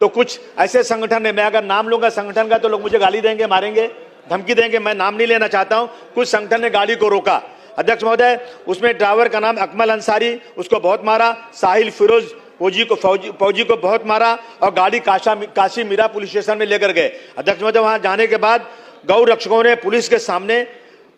तो कुछ ऐसे संगठन है, मैं अगर नाम लूंगा संगठन का तो लोग मुझे गाली देंगे, मारेंगे, धमकी देंगे, मैं नाम नहीं लेना चाहता हूं। कुछ संगठन ने गाड़ी को रोका। अध्यक्ष महोदय, उसमें ड्राइवर का नाम अकमल अंसारी, उसको बहुत मारा। साहिल फिरोज फौजी को बहुत मारा और गाड़ी काशी मीरा पुलिस स्टेशन में लेकर गए। अध्यक्ष महोदय, वहां जाने के बाद गौ रक्षकों ने पुलिस के सामने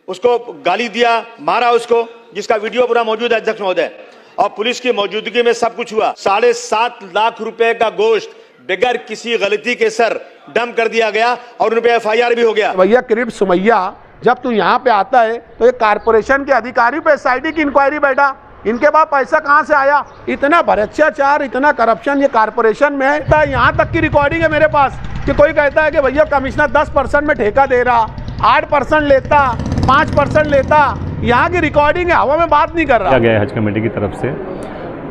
उसको गाली दिया, मारा उसको, जिसका वीडियो पूरा मौजूद है अध्यक्ष महोदय। और पुलिस की मौजूदगी में सब कुछ हुआ। 7.5 लाख रुपए का गोश्त बगैर किसी गलती के सर डंप कर दिया गया और उन पे FIR भी हो गया। भैया किरीट सुमैया, जब तू यहाँ पे आता है तो ये कारपोरेशन के अधिकारी पे SIT की इंक्वायरी बैठा, इनके पास पैसा कहाँ से आया? इतना भ्रष्टाचार, इतना करप्शन ये कारपोरेशन में है। यहाँ तक की रिकॉर्डिंग है मेरे पास कि कोई कहता है कि भैया कमिश्नर 10% में ठेका दे रहा, 8% लेता, 5% लेता। यहाँ की रिकॉर्डिंग है, हवा में बात नहीं कर रहा। गया हज कमेटी की तरफ से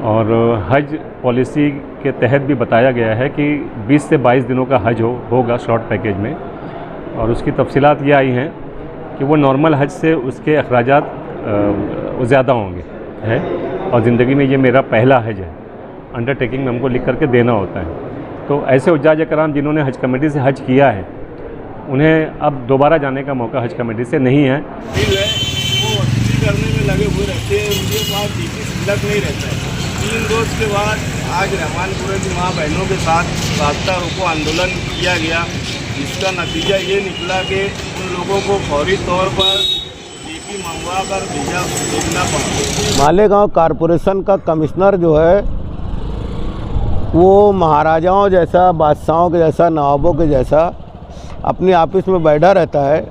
और हज पॉलिसी के तहत भी बताया गया है कि 20 से 22 दिनों का हज होगा शॉर्ट पैकेज में। और उसकी तफसीलात ये आई हैं कि वो नॉर्मल हज से उसके अखराजात ज़्यादा होंगे है। और ज़िंदगी में ये मेरा पहला हज है, अंडरटेकिंग में हमको लिख करके देना होता है। तो ऐसे हुज्जाज कराम जिन्होंने हज कमेटी से हज किया है, उन्हें अब दोबारा जाने का मौका हज कमेटी से नहीं है। वो वसूली करने में लगे हुए रहते हैं, उनके पास तिलक नहीं रहता है। 3 रोज़ के बाद आज रहमानपुरा की माँ बहनों के साथ रास्ता रोको आंदोलन किया गया। इसका नतीजा ये निकला कि उन लोगों को फौरी तौर पर DP मंगवा कर भेजना पड़ा। मालेगांव कारपोरेशन का कमिश्नर जो है वो महाराजाओं जैसा, बादशाहों के जैसा, नवाबों के जैसा अपने ऑफिस में बैठा रहता है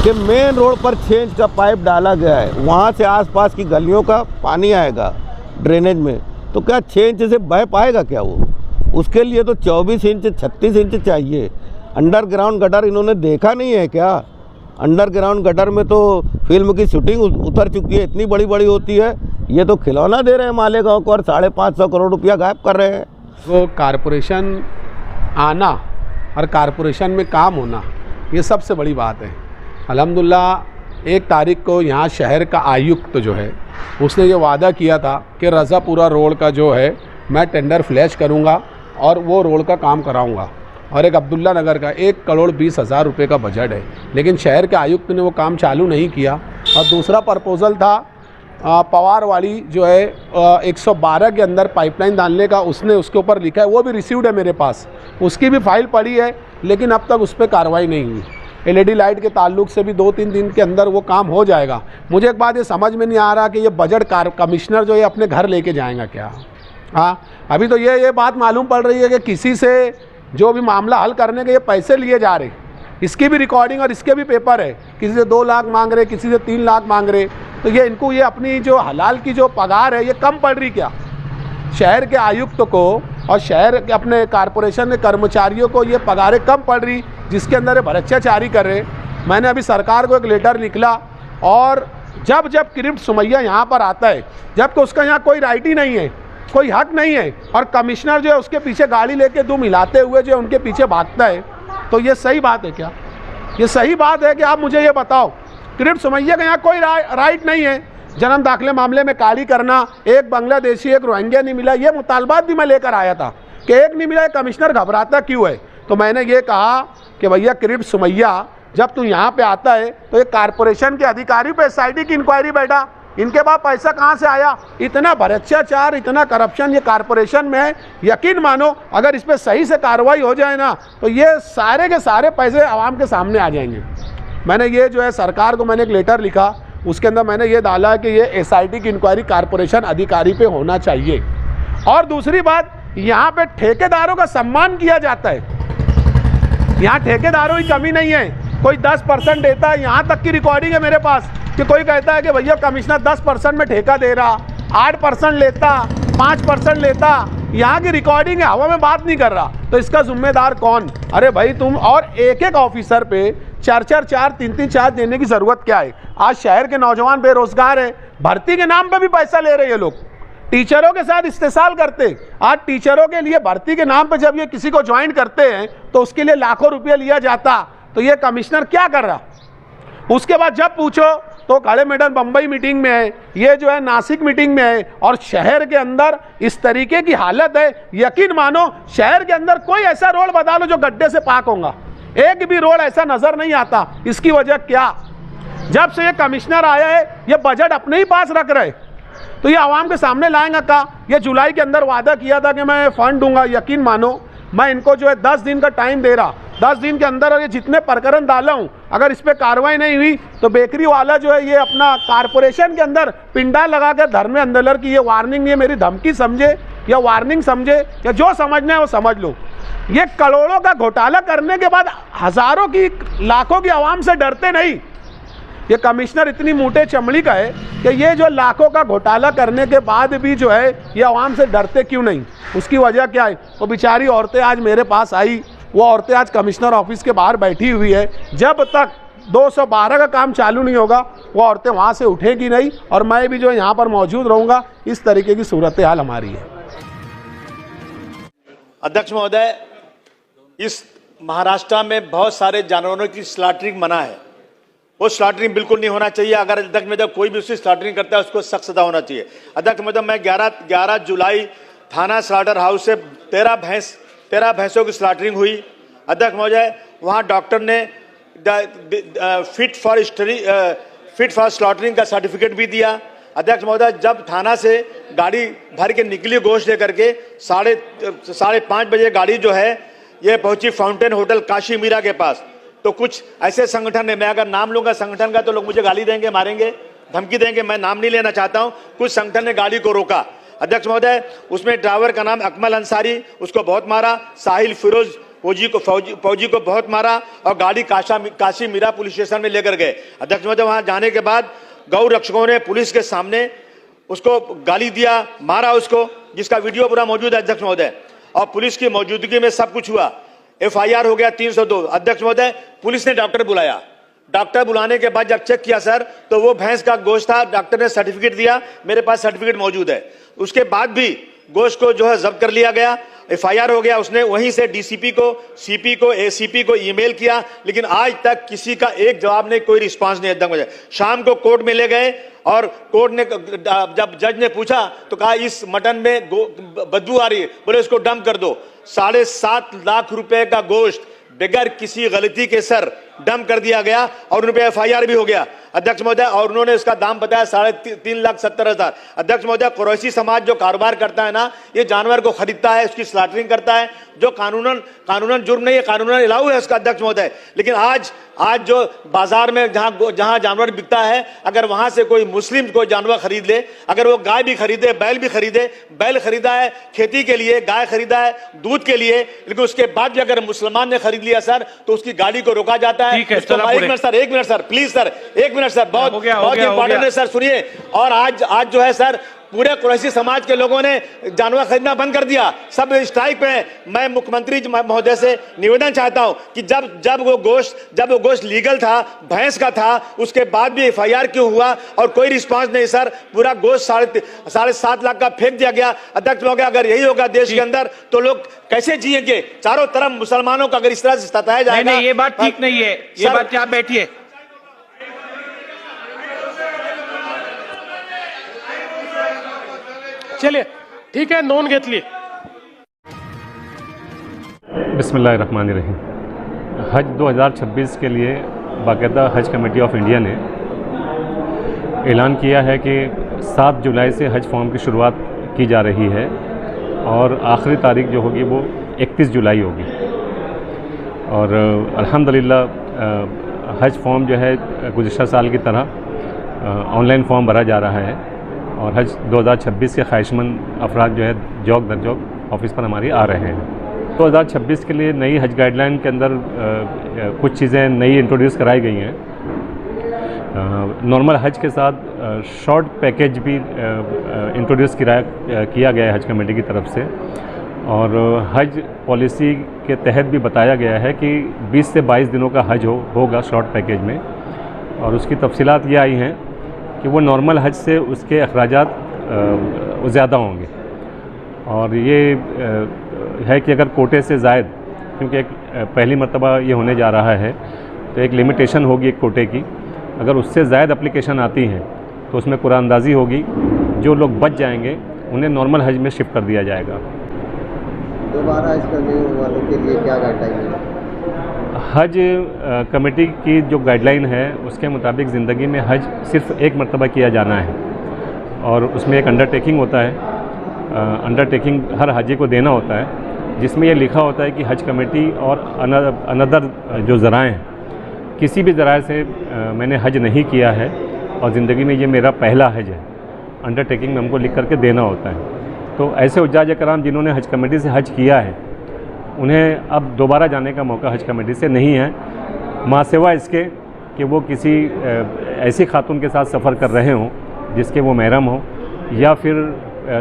कि मेन रोड पर 6 इंच का पाइप डाला गया है, वहाँ से आसपास की गलियों का पानी आएगा ड्रेनेज में, तो क्या 6 इंच से बह पाएगा क्या वो? उसके लिए तो 24 इंच 36 इंच चाहिए। अंडरग्राउंड गटर इन्होंने देखा नहीं है क्या? अंडरग्राउंड गटर में तो फिल्म की शूटिंग उतर चुकी है, इतनी बड़ी बड़ी होती है। ये तो खिलौना दे रहे हैं मालेगांव को और 550 करोड़ रुपया गायब कर रहे हैं। तो कारपोरेशन आना और कारपोरेशन में काम होना, ये सबसे बड़ी बात है। अल्हम्दुलिल्लाह 1 तारीख को यहाँ शहर का आयुक्त जो है उसने ये वादा किया था कि रज़ापुरा रोड का जो है मैं टेंडर फ्लैश करूँगा और वो रोड का काम कराऊँगा। और एक अब्दुल्ला नगर का 1,20,00,000 रुपये का बजट है, लेकिन शहर के आयुक्त ने वो काम चालू नहीं किया। और दूसरा प्रपोज़ल था पवार वाली जो है 112 के अंदर पाइपलाइन डालने का, उसने उसके ऊपर लिखा है, वो भी रिसीव्ड है मेरे पास, उसकी भी फाइल पड़ी है, लेकिन अब तक उस पर कार्रवाई नहीं हुई। LED लाइट के ताल्लुक से भी 2-3 दिन के अंदर वो काम हो जाएगा। मुझे एक बात ये समझ में नहीं आ रहा कि ये बजट कमिश्नर जो है अपने घर लेके जाएगा क्या? हाँ, अभी तो ये बात मालूम पड़ रही है कि किसी से जो भी मामला हल करने के ये पैसे लिए जा रहे, इसकी भी रिकॉर्डिंग और इसके भी पेपर है। किसी से 2 लाख मांग रहे, किसी से 3 लाख मांग रहे। तो ये इनको ये अपनी जो हलाल की जो पगार है ये कम पड़ रही क्या? शहर के आयुक्त को और शहर के अपने कारपोरेशन के कर्मचारियों को ये पगारें कम पड़ रही, जिसके अंदर ये भ्रष्टाचारी कर रहे। मैंने अभी सरकार को एक लेटर लिखला, और जब किरीट सुमैया यहाँ पर आता है, जबकि उसका यहाँ कोई राइट ही नहीं है, कोई हक नहीं है, और कमिश्नर जो है उसके पीछे गाड़ी लेके दुम हिलाते हुए जो उनके पीछे भागता है, तो ये सही बात है क्या? ये सही बात है कि आप मुझे ये बताओ, किरीट सुमैया का यहाँ कोई राइट नहीं है जन्म दाखिले मामले में काली करना, एक बांग्लादेशी एक रोहिंग्या नहीं मिला, ये मुतालबात भी मैं लेकर आया था कि एक नहीं मिला, कमिश्नर घबराता क्यों है? तो मैंने ये कहा कि भैया किरीट सुमैया, जब तू यहाँ पे आता है तो ये कारपोरेशन के अधिकारी पे SIT की इंक्वायरी बैठा, इनके पास पैसा कहाँ से आया? इतना भ्रष्टाचार, इतना करप्शन ये कारपोरेशन में है। यकीन मानो अगर इस पर सही से कार्रवाई हो जाए ना, तो ये सारे के सारे पैसे आवाम के सामने आ जाएंगे। मैंने ये जो है सरकार को मैंने एक लेटर लिखा, उसके अंदर मैंने ये डाला कि ये SIT की इंक्वायरी कारपोरेशन अधिकारी पे होना चाहिए। और दूसरी बात, यहाँ पे ठेकेदारों का सम्मान किया जाता है। यहाँ ठेकेदारों की कमी नहीं है, कोई 10% देता है। यहाँ तक की रिकॉर्डिंग है मेरे पास कि कोई कहता है कि भैया कमिश्नर 10% में ठेका दे रहा, 8% लेता, 5% लेता। यहाँ की रिकॉर्डिंग है, हवा में बात नहीं कर रहा। तो इसका जिम्मेदार कौन? अरे भाई तुम, और एक ऑफिसर पे 4 3 चार्ज देने की ज़रूरत क्या है? आज शहर के नौजवान बेरोजगार हैं, भर्ती के नाम पे भी पैसा ले रहे हैं लोग, टीचरों के साथ इस्तेसाल करते। आज टीचरों के लिए भर्ती के नाम पे जब ये किसी को ज्वाइन करते हैं तो उसके लिए लाखों रुपये लिया जाता। तो ये कमिश्नर क्या कर रहा? उसके बाद जब पूछो तो काले मैडम बम्बई मीटिंग में है, ये जो है नासिक मीटिंग में है, और शहर के अंदर इस तरीके की हालत है, यकीन मानो शहर के अंदर कोई ऐसा रोड बता लो जो गड्ढे से पाक होगा, एक भी रोड ऐसा नजर नहीं आता। इसकी वजह क्या? जब से ये कमिश्नर आया है ये बजट अपने ही पास रख रहे, तो ये आवाम के सामने लाएंगे का? ये जुलाई के अंदर वादा किया था कि मैं फंड दूंगा, यकीन मानो मैं इनको जो है 10 दिन का टाइम दे रहा, 10 दिन के अंदर ये जितने प्रकरण डाला हूँ अगर इस पर कार्रवाई नहीं हुई तो बेकरी वाला जो है ये अपना कारपोरेशन के अंदर पिंडा लगा कर धर्म अंदर की ये वार्निंग, ये मेरी धमकी समझे या वार्निंग समझे या जो समझना है वो समझ लो। ये करोड़ों का घोटाला करने के बाद हजारों की लाखों की आवाम से डरते नहीं। ये कमिश्नर इतनी मोटे चमड़ी का है कि ये जो लाखों का घोटाला करने के बाद भी जो है ये आवाम से डरते क्यों नहीं? उसकी वजह क्या है? वो बेचारी औरतें आज मेरे पास आई, वो औरतें आज कमिश्नर ऑफिस के बाहर बैठी हुई है, जब तक 212 का काम चालू नहीं होगा वो औरतें वहाँ से उठेगी नहीं, और मैं भी जो यहाँ पर मौजूद रहूँगा। इस तरीके की सूरत हाल हमारी है। अध्यक्ष महोदय, इस महाराष्ट्र में बहुत सारे जानवरों की स्लॉटरिंग मना है, वो स्लॉटरिंग बिल्कुल नहीं होना चाहिए। अगर अध्यक्ष महोदय कोई भी उसकी स्लॉटरिंग करता है उसको सख्त सजा होना चाहिए। अध्यक्ष महोदय, मैं 11 जुलाई थाना स्लॉटर हाउस से 13 भैंसों की स्लॉटरिंग हुई। अध्यक्ष महोदय, वहाँ डॉक्टर ने फिट फॉर स्लॉटरिंग का सर्टिफिकेट भी दिया। अध्यक्ष महोदय, जब थाना से गाड़ी भर के निकली गोश्त लेकर के 5:30 बजे गाड़ी जो है ये पहुंची फाउंटेन होटल काशी मीरा के पास, तो कुछ ऐसे संगठन है, मैं अगर नाम लूंगा संगठन का तो लोग मुझे गाली देंगे, मारेंगे, धमकी देंगे, मैं नाम नहीं लेना चाहता हूं। कुछ संगठन ने गाड़ी को रोका। अध्यक्ष महोदय, उसमें ड्राइवर का नाम अकमल अंसारी, उसको बहुत मारा, साहिल फिरोज फौजी को बहुत मारा और गाड़ी काशी मीरा पुलिस स्टेशन में लेकर गए। अध्यक्ष महोदय, वहां जाने के बाद गौ रक्षकों ने पुलिस के सामने उसको गाली दिया, मारा उसको, जिसका वीडियो पूरा मौजूद है अध्यक्ष महोदय, और पुलिस की मौजूदगी में सब कुछ हुआ। FIR हो गया 302। अध्यक्ष महोदय, पुलिस ने डॉक्टर बुलाया, डॉक्टर बुलाने के बाद जब चेक किया सर तो वो भैंस का गोश्त था, डॉक्टर ने सर्टिफिकेट दिया, मेरे पास सर्टिफिकेट मौजूद है। उसके बाद भी गोश्त को जो है जब्त कर लिया गया, FIR हो गया। उसने वहीं से DCP को, CP को, ACP को ईमेल किया, लेकिन आज तक किसी का एक जवाब नहीं, कोई रिस्पांस नहीं। अध्यक्ष महोदय, शाम को कोर्ट में ले गए और कोर्ट ने जब जज ने पूछा तो कहा इस मटन में बदबू आ रही है, बोले इसको डंप कर दो। 7.5 लाख रुपए का गोश्त बगैर किसी गलती के सर डंप कर दिया गया और उन पे FIR भी हो गया अध्यक्ष महोदय, और उन्होंने इसका दाम बताया 3,70,000। अध्यक्ष महोदय, कुरैशी समाज जो कारोबार करता है ना, ये जानवर को खरीदता है, उसकी स्लॉटरिंग करता है, जो कानूनन जुर्म नहीं है, कानूनन अलाउ है उसका अध्यक्ष महोदय। लेकिन आज जो बाजार में जहां जानवर बिकता है, अगर वहां से कोई मुस्लिम कोई जानवर खरीद ले, अगर वो गाय भी खरीदे, बैल भी खरीदे, बैल खरीदा है खेती के लिए, गाय खरीदा है दूध के लिए, लेकिन उसके बाद भी अगर मुसलमान ने खरीद लिया सर तो उसकी गाड़ी को रोका जाता है। ठीक है, एक minute sir please sir, 1 minute sir, बहुत इंपॉर्टेंट है सर, सुनिए। और आज जो है सर पूरे कुरैशी समाज के लोगों ने जानवर खरीदना बंद कर दिया, सब स्ट्राइक पे हैं। मैं मुख्यमंत्री महोदय से निवेदन चाहता हूं कि जब वो गोश्त लीगल था, भैंस का था, उसके बाद भी FIR क्यों हुआ और कोई रिस्पांस नहीं सर? पूरा गोश्त 7.5 लाख का फेंक दिया गया। अध्यक्ष महोदय, अगर यही होगा देश के अंदर तो लोग कैसे जिएंगे? चारों तरफ मुसलमानों को अगर इस तरह से सताया जाएगा, नहीं, ये बात ठीक नहीं है। ये बात, आप बैठिए। चलिए ठीक है, नोंद घेतली। बिस्मिल्लाहिर्रहमानिर्रहीम। हज 2026 के लिए बाकायदा हज कमेटी ऑफ इंडिया ने ऐलान किया है कि 7 जुलाई से हज फॉर्म की शुरुआत की जा रही है और आखिरी तारीख जो होगी वो 31 जुलाई होगी। और अल्हम्दुलिल्लाह हज फॉर्म जो है गुज़िश्ता साल की तरह ऑनलाइन फॉर्म भरा जा रहा है और हज 2026 के ख्वाहिशमंद अफराद जो है जौक दर जौक ऑफिस पर हमारी आ रहे हैं। 2026 के लिए नई हज गाइडलाइन के अंदर कुछ चीज़ें नई इंट्रोड्यूस कराई गई हैं। नॉर्मल हज के साथ शॉर्ट पैकेज भी इंट्रोड्यूस किया गया है हज कमेटी की तरफ से, और हज पॉलिसी के तहत भी बताया गया है कि 20 से 22 दिनों का हज होगा शॉर्ट पैकेज में, और उसकी तफसीलात ये आई हैं कि वो नॉर्मल हज से उसके अखराजात ज़्यादा होंगे। और ये है कि अगर कोटे से ज़ायद, क्योंकि एक पहली मर्तबा ये होने जा रहा है तो एक लिमिटेशन होगी एक कोटे की, अगर उससे ज़्यादा एप्लीकेशन आती हैं तो उसमें कुरानंदाज़ी होगी। जो लोग बच जाएंगे उन्हें नॉर्मल हज में शिफ्ट कर दिया जाएगा। दोबारा हज करने वालों के लिए क्या गाइडलाइन है? हज कमेटी की जो गाइडलाइन है उसके मुताबिक ज़िंदगी में हज सिर्फ़ एक मरतबा किया जाना है और उसमें एक अंडरटेकिंग होता है। अंडरटेकिंग हर हाजी को देना होता है, जिसमें यह लिखा होता है कि हज कमेटी और अनदर जो ज़राए हैं, किसी भी ज़राए से मैंने हज नहीं किया है और ज़िंदगी में ये मेरा पहला हज है। अंडरटेकिंग में हमको लिख करके देना होता है। तो ऐसे हुज्जाज कराम जिन्होंने हज कमेटी से हज किया है उन्हें अब दोबारा जाने का मौका हज कमेटी से नहीं है, मासिवा इसके कि वो किसी ऐसी खातून के साथ सफ़र कर रहे हों जिसके वो महरम हो, या फिर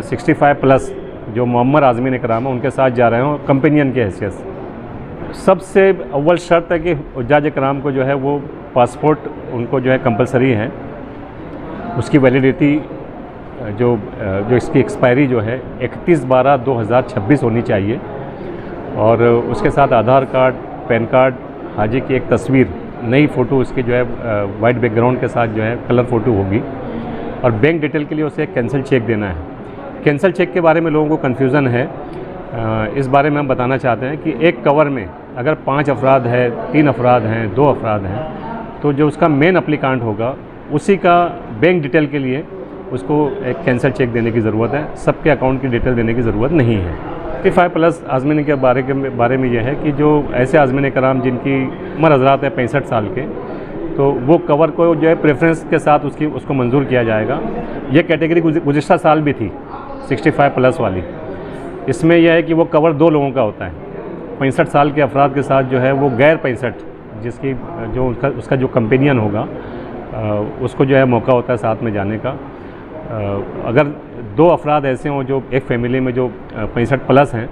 65+ जो मुअम्मर आज़मीन इकराम है उनके साथ जा रहे हों कंपेनियन की हैसियत से। सबसे अव्वल शर्त है कि हुज्जाज कराम को जो है वो पासपोर्ट उनको जो है कंपलसरी है। उसकी वैलिडिटी जो इसकी एक्सपायरी जो है 31/12/2026 होनी चाहिए और उसके साथ आधार कार्ड, पैन कार्ड, हाजी की एक तस्वीर, नई फ़ोटो उसकी जो है वाइट बैकग्राउंड के साथ जो है कलर फ़ोटो होगी और बैंक डिटेल के लिए उसे एक कैंसिल चेक देना है। कैंसिल चेक के बारे में लोगों को कन्फ्यूज़न है। इस बारे में हम बताना चाहते हैं कि एक कवर में अगर 5 अफराद है, 3 अफराद हैं, 2 अफराद हैं, तो जो उसका मेन अप्लीकांट होगा उसी का बैंक डिटेल के लिए उसको एक कैंसिल चेक देने की ज़रूरत है। सबके अकाउंट की डिटेल देने की ज़रूरत नहीं है। 65+ आज़मीन के बारे में यह है कि जो ऐसे आज़मीन कराम जिनकी उम्र हज़रात है 65 साल के, तो वो कवर को जो है प्रेफरेंस के साथ उसको मंजूर किया जाएगा। ये कैटेगरी गुज़िश्ता साल भी थी 65+ वाली। इसमें यह है कि वो कवर 2 लोगों का होता है। 65 साल के अफराद के साथ जो है वो गैर 65 जिसकी जो उसका जो कंपेनियन होगा उसको जो है मौका होता है साथ में जाने का। अगर 2 अफराद ऐसे हों जो एक फ़ैमिली में जो 65+ हैं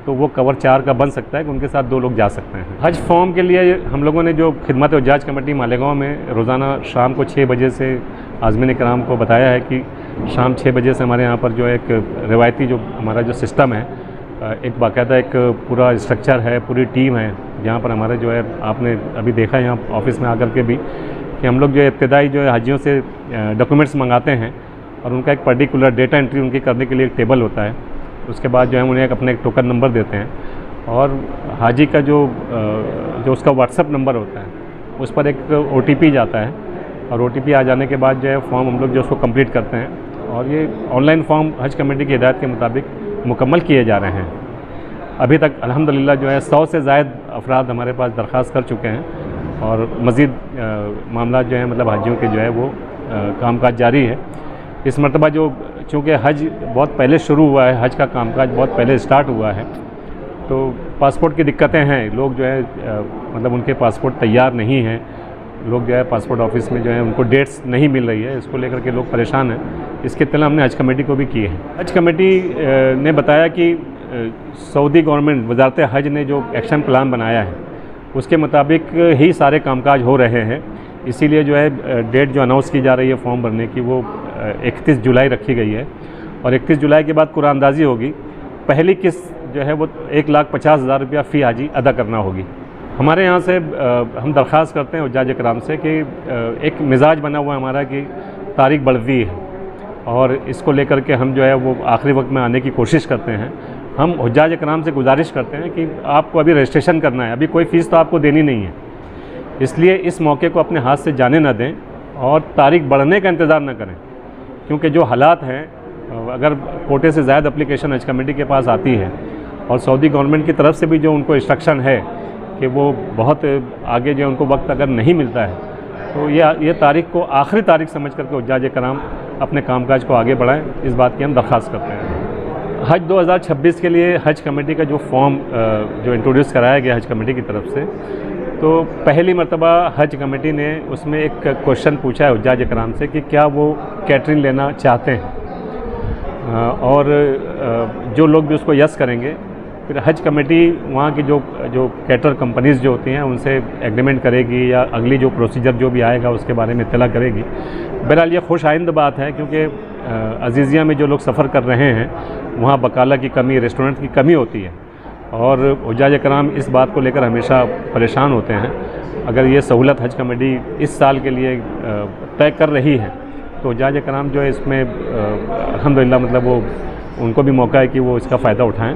तो वो कवर 4 का बन सकता है कि उनके साथ 2 लोग जा सकते हैं। हज फॉर्म के लिए हम लोगों ने जो खिदमत हुज्जाज कमेटी मालेगांव में रोज़ाना शाम को 6 बजे से आज़मीन कराम को बताया है कि शाम 6 बजे से हमारे यहाँ पर जो एक रिवायती जो हमारा जो सिस्टम है, एक बाकायदा एक पूरा स्ट्रक्चर है, पूरी टीम है, जहाँ पर हमारे जो है आपने अभी देखा है यहाँ ऑफिस में आकर के भी कि हम लोग जो इब्तिदाई जो है हाजियों से डॉक्यूमेंट्स मंगाते हैं और उनका एक पर्टिकुलर डेटा एंट्री उनकी करने के लिए एक टेबल होता है। उसके बाद जो है उन्हें अपने एक टोकन नंबर देते हैं और हाजी का जो उसका व्हाट्सएप नंबर होता है उस पर एक OTP जाता है और OTP आ जाने के बाद जो है फॉर्म हम लोग जो उसको कंप्लीट करते हैं और ये ऑनलाइन फॉर्म हज कमेटी की हिदायत के मुताबिक मुकम्मल किए जा रहे हैं। अभी तक अल्हम्दुलिल्लाह जो है 100 से ज़ायद अफराद हमारे पास दरख्वास्त कर चुके हैं और मज़ीद मामला जो है मतलब हाजियों के जो है वो कामकाज जारी है। इस मरतबा जो चूँकि हज बहुत पहले शुरू हुआ है, हज का कामकाज बहुत पहले स्टार्ट हुआ है, तो पासपोर्ट की दिक्कतें हैं। लोग जो है मतलब उनके पासपोर्ट तैयार नहीं हैं। लोग जो है पासपोर्ट ऑफिस में जो है उनको डेट्स नहीं मिल रही है, इसको लेकर के लोग परेशान हैं। इसकी इत्तला हमने हज कमेटी को भी की है। हज कमेटी ने बताया कि सऊदी गवर्नमेंट वजारत हज ने जो एक्शन प्लान बनाया है उसके मुताबिक ही सारे कामकाज हो रहे हैं। इसीलिए जो है डेट जो अनाउंस की जा रही है फॉर्म भरने की वो 31 जुलाई रखी गई है और 31 जुलाई के बाद कुरानंदाज़ी होगी। पहली किस्त जो है वो 1,50,000 रुपया फ़ी हाजी अदा करना होगी। हमारे यहाँ से हम दरख्वास्त करते हैं हुज्जाज कराम से कि एक मिजाज बना हुआ है हमारा कि तारीख बढ़ती है और इसको लेकर के हम जो है वो आखिरी वक्त में आने की कोशिश करते हैं। हम हुज्जाज कराम से गुजारिश करते हैं कि आपको अभी रजिस्ट्रेशन करना है, अभी कोई फ़ीस तो आपको देनी नहीं है, इसलिए इस मौके को अपने हाथ से जाने ना दें और तारीख बढ़ने का इंतज़ार न करें, क्योंकि जो हालात हैं, अगर कोटे से ज़्यादा एप्लीकेशन हज कमेटी के पास आती है और सऊदी गवर्नमेंट की तरफ से भी जो उनको इंस्ट्रक्शन है कि वो बहुत आगे जो उनको वक्त अगर नहीं मिलता है तो ये तारीख को आखिरी तारीख समझ करके हुज्जाज कराम अपने कामकाज को आगे बढ़ाएं, इस बात की हम दरख्वास्त करते हैं। हज 2026 के लिए हज कमेटी का जो फॉर्म जो इंट्रोड्यूस कराया गया हज कमेटी की तरफ से, तो पहली मरतबा हज कमेटी ने उसमें एक क्वेश्चन पूछा है हुज्जाज कराम से कि क्या वो कैटरिंग लेना चाहते हैं और जो लोग भी उसको यस करेंगे फिर हज कमेटी वहाँ की जो कैटर कंपनीज़ जो होती हैं उनसे एग्रीमेंट करेगी या अगली जो प्रोसीजर जो भी आएगा उसके बारे में इत्तला करेगी। बहरहाल ये खुश आइंद बात है क्योंकि अजीज़िया में जो लोग सफ़र कर रहे हैं वहाँ बकाला की कमी, रेस्टोरेंट की कमी होती है और हुज्जाज कराम इस बात को लेकर हमेशा परेशान होते हैं। अगर ये सहूलत हज कमेटी इस साल के लिए तय कर रही है तो हुज्जाज कराम जो है इसमें अल्हम्दुलिल्लाह मतलब वो उनको भी मौका है कि वो इसका फ़ायदा उठाएं।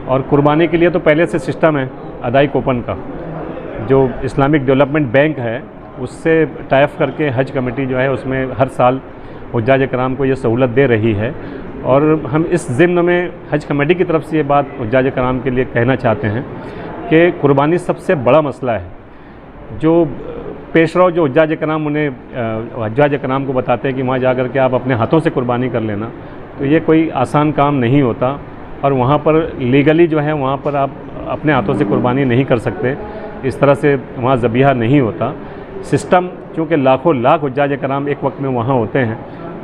और कुर्बानी के लिए तो पहले से सिस्टम है अदाई कूपन का, जो इस्लामिक डेवलपमेंट बैंक है उससे टाइप करके हज कमेटी जो है उसमें हर साल हुज्जाज कराम को ये सहूलत दे रही है। और हम इस ज़िम्न में हज कमेटी की तरफ से ये बात हुज्जाज कराम के लिए कहना चाहते हैं कि कुर्बानी सबसे बड़ा मसला है। जो पेशराव जो हुज्जाज कराम उन्हें हुज्जाज कराम को बताते हैं कि वहाँ जा कर के आप अपने हाथों से कुर्बानी कर लेना, तो ये कोई आसान काम नहीं होता। और वहाँ पर लीगली जो है वहाँ पर आप अपने हाथों से कुर्बानी नहीं कर सकते, इस तरह से वहाँ ज़बीहा नहीं होता। सिस्टम चूँकि लाखों लाख हुज्जाज कराम एक वक्त में वहाँ होते हैं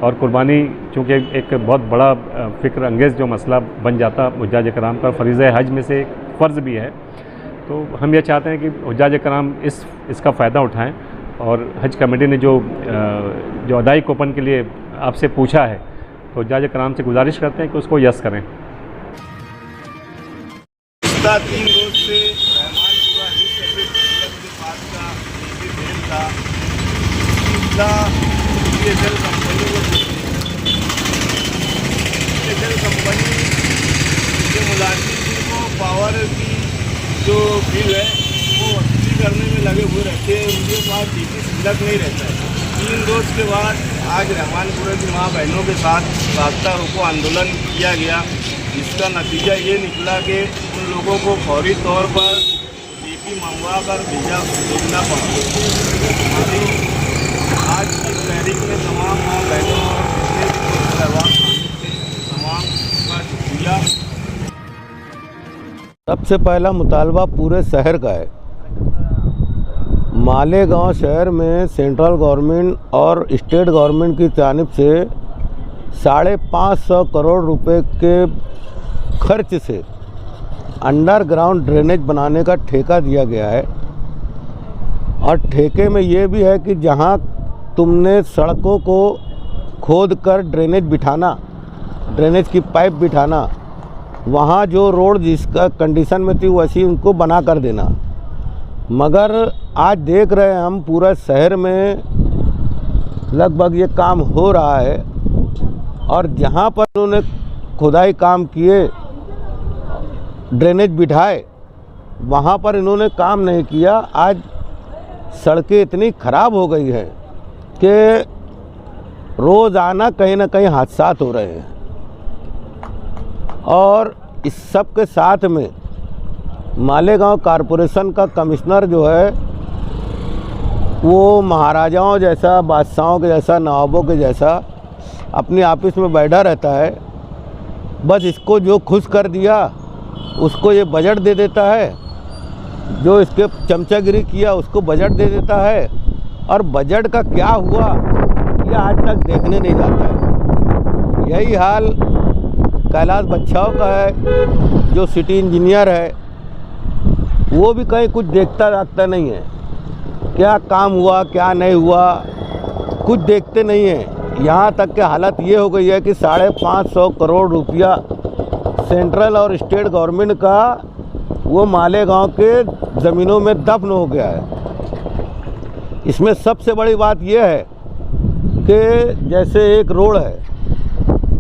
और कुर्बानी चूँकि एक बहुत बड़ा फ़िक्र अंगेज़ जो मसला बन जाता हुज्जाज कराम का, फ़रीज़ा हज में से एक फ़र्ज़ भी है। तो हम ये चाहते हैं कि हुज्जाज कराम इसका फ़ायदा उठाएं। और हज कमेटी ने जो अदाई कूपन के लिए आपसे पूछा है तो हुज्जाज कराम से गुजारिश करते हैं कि उसको यस करें। 3 रोज से रहमानपुरा हज सर्विस के पास का रेल था, डीएसएल कंपनी के मुलाजिम को पावर की जो बिल है वो वसूली करने में लगे हुए रहते हैं, उनके पास डीपी सिलक नहीं रहता है। 3 रोज के बाद आज रहमानपुरा की माँ बहनों के साथ रास्ता रोको आंदोलन किया गया, जिसका नतीजा ये निकला कि उन लोगों को फौरी तौर पर डीपी मंगवा कर भेजना पड़ा। आज की तारीख में तमाम माँ बहनों और जितने भी सहवाग शामिल थे तमाम का शुक्रिया। सबसे पहला मुतालबा पूरे शहर का है। मालेगांव शहर में सेंट्रल गवर्नमेंट और स्टेट गवर्नमेंट की जानिब से 550 करोड़ रुपए के खर्च से अंडरग्राउंड ड्रेनेज बनाने का ठेका दिया गया है। और ठेके में ये भी है कि जहां तुमने सड़कों को खोद कर ड्रेनेज बिठाना, ड्रेनेज की पाइप बिठाना, वहाँ जो रोड जिसका कंडीशन में थी वैसी उनको बना कर देना। मगर आज देख रहे हैं हम पूरा शहर में लगभग ये काम हो रहा है और जहाँ पर उन्होंने खुदाई काम किए, ड्रेनेज बिठाए, वहाँ पर इन्होंने काम नहीं किया। आज सड़कें इतनी ख़राब हो गई हैं कि रोज़ाना कहीं ना कहीं हादसा हो रहे हैं। और इस सब के साथ में मालेगांव कॉरपोरेशन का कमिश्नर जो है वो महाराजाओं जैसा, बादशाहों के जैसा, नवाबों के जैसा अपनी ऑफिस में बैठा रहता है। बस इसको जो खुश कर दिया उसको ये बजट दे देता है, जो इसके चमचागिरी किया उसको बजट दे देता है। और बजट का क्या हुआ ये आज तक देखने नहीं जाता है। यही हाल कैलाश बच्छाव का है, जो सिटी इंजीनियर है, वो भी कहीं कुछ देखता दाखता नहीं है। क्या काम हुआ क्या नहीं हुआ कुछ देखते नहीं हैं। यहाँ तक कि हालत ये हो गई है कि 550 करोड़ रुपया सेंट्रल और स्टेट गवर्नमेंट का वो मालेगांव के ज़मीनों में दफन हो गया है। इसमें सबसे बड़ी बात यह है कि जैसे एक रोड है,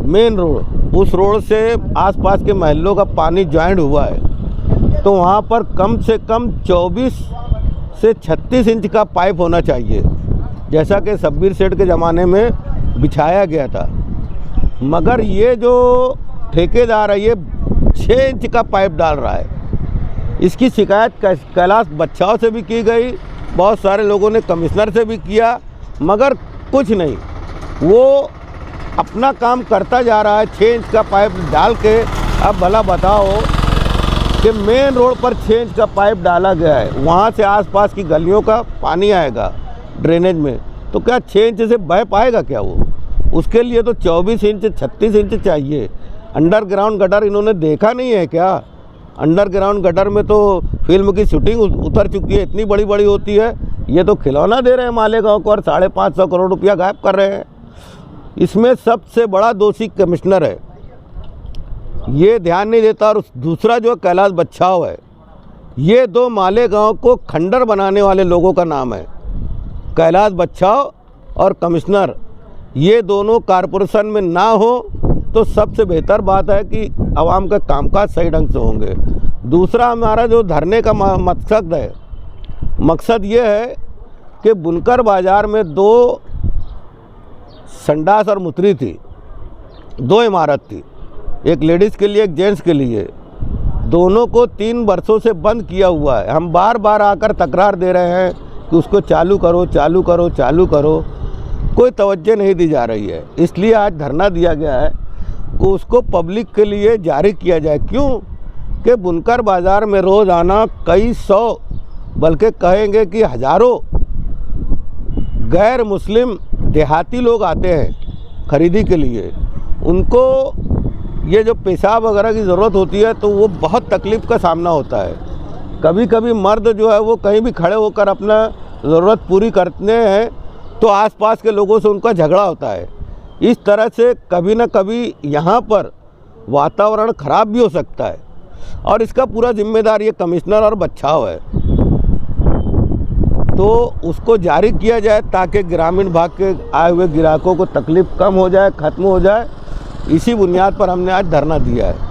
मेन रोड, उस रोड से आसपास के महलों का पानी ज्वाइंट हुआ है, तो वहाँ पर कम से कम 24 से 36 इंच का पाइप होना चाहिए, जैसा कि शब्बीर सेठ के ज़माने में बिछाया गया था। मगर ये जो ठेकेदार है ये 6 इंच का पाइप डाल रहा है। इसकी शिकायत कैलाश बच्छाव से भी की गई, बहुत सारे लोगों ने कमिश्नर से भी किया, मगर कुछ नहीं। वो अपना काम करता जा रहा है। 6 इंच का पाइप डाल के अब भला बताओ कि मेन रोड पर 6 इंच का पाइप डाला गया है, वहाँ से आसपास की गलियों का पानी आएगा ड्रेनेज में, तो क्या 6 इंच से बह पाएगा क्या वो? उसके लिए तो 24 इंच 36 इंच चाहिए। अंडरग्राउंड गटर इन्होंने देखा नहीं है क्या? अंडरग्राउंड गटर में तो फिल्म की शूटिंग उतर चुकी है, इतनी बड़ी बड़ी होती है। ये तो खिलौना दे रहे हैं मालेगांव को और 550 करोड़ रुपया गायब कर रहे हैं। इसमें सबसे बड़ा दोषी कमिश्नर है। ये ध्यान नहीं देता। और दूसरा जो कैलाश बच्छाव है, ये 2 मालेगांव को खंडर बनाने वाले लोगों का नाम है। कैलाश बच्छाव और कमिश्नर, ये दोनों कारपोरेशन में ना हो तो सबसे बेहतर बात है कि आवाम का कामकाज सही ढंग से होंगे। दूसरा हमारा जो धरने का मकसद है, मकसद ये है कि बुनकर बाज़ार में 2 संडास और मुतरी थी, 2 इमारत थी, एक लेडीज़ के लिए एक जेंट्स के लिए। दोनों को 3 वर्षों से बंद किया हुआ है। हम बार बार आकर तकरार दे रहे हैं कि उसको चालू करो, चालू करो, चालू करो, कोई तवज्जो नहीं दी जा रही है। इसलिए आज धरना दिया गया है कि उसको पब्लिक के लिए जारी किया जाए। क्यों कि बुनकर बाज़ार में रोज़ाना कई सौ, बल्कि कहेंगे कि हज़ारों गैर मुस्लिम देहाती लोग आते हैं खरीदी के लिए। उनको ये जो पेशाब वगैरह की ज़रूरत होती है तो वो बहुत तकलीफ़ का सामना होता है। कभी कभी मर्द जो है वो कहीं भी खड़े होकर अपना ज़रूरत पूरी करते हैं तो आसपास के लोगों से उनका झगड़ा होता है। इस तरह से कभी न कभी यहाँ पर वातावरण ख़राब भी हो सकता है और इसका पूरा जिम्मेदार ये कमिश्नर और बच्छाव है। तो उसको जारी किया जाए ताकि ग्रामीण भाग के आए हुए ग्राहकों को तकलीफ़ कम हो जाए, ख़त्म हो जाए। इसी बुनियाद पर हमने आज धरना दिया है।